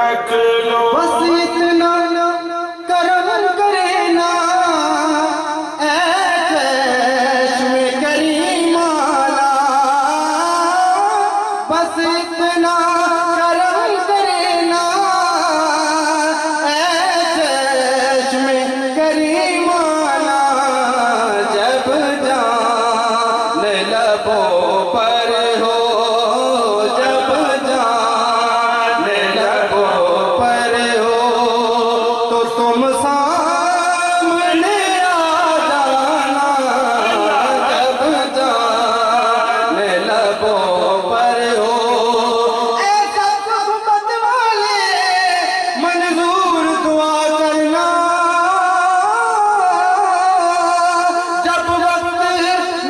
रख लो। बस इतना करम करे ना ऐ चश्मे करीमाना, बस इतना करम करे ना ऐ चश्मे करीमाना, जब जान लबों पर हो, जब जान लबों पर हो, तो तुम सामने आ जाना, जब जान लबों पर हो। ऐसा मोहब्बत वाले मंजूर दुआ करना, जब वक्त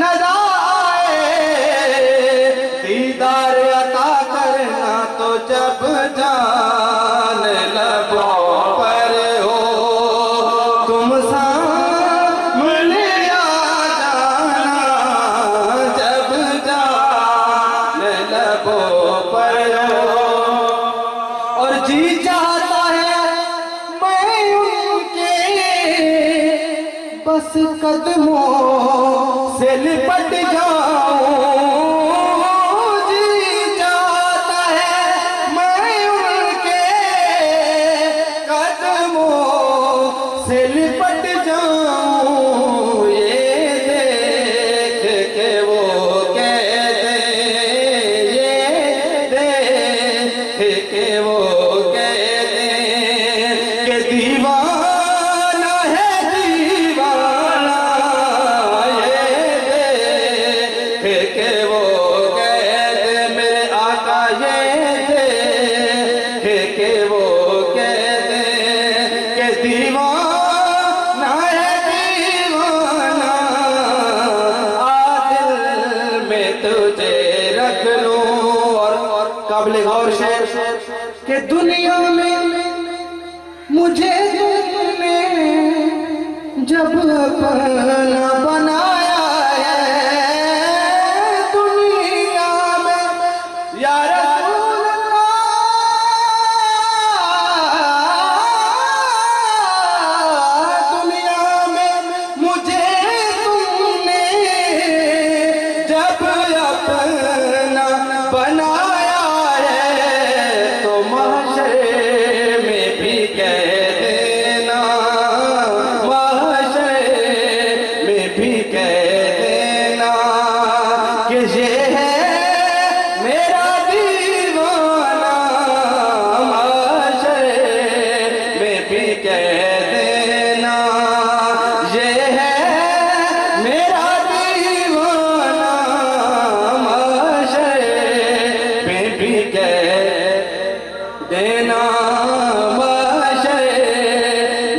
नज़र आए दीदार अता करना, तो जब जान लबों पर हो, तुम सामने आ जाना, जब जान लबों पर हो। और जी चाहता है मैं उनके बस कदमों से लिपट जाऊं, जी चाहता है मैं उनके कदमों से लिपट जाऊं, ये देख के वो कहते, ये देख के वो कहते कि दीवाना है दीवाना, ये देख के वो कहते मेरे आका, ये देख के वो कहते कि दीवाना है दीवाना, आ दिल में तुझे रख लूं। और काबिल गौर शेर कि दुनिया में मुझे तुमने जब अपना बनाया है, दुनिया में या रसूल अल्लाह, दुनिया में मुझे तुमने जब अपना बनाया है, तो महशर में भी कह देना, महशर में भी कह देना कि ये है मेरा दीवाना, महशर में भी कह देना ये है मेरा दीवाना, महशर में भी कह देना, महशर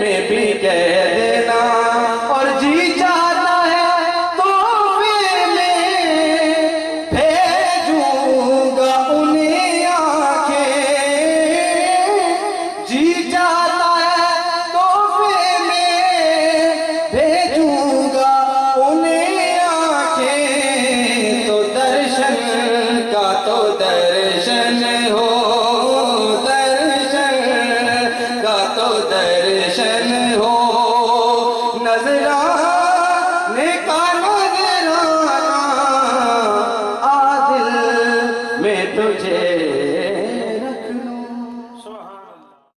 में भी कह देना। और जी चाहता है तो मैं भेजूंगा उन्हें आंखें, जी चाहता है तो मैं भेजूंगा उन्हें आंखें, तो दर्शन का तो दर्शन हो, दर्शन का तो दर्शन हो, नजराने का नजराना, आ दिल में तुझे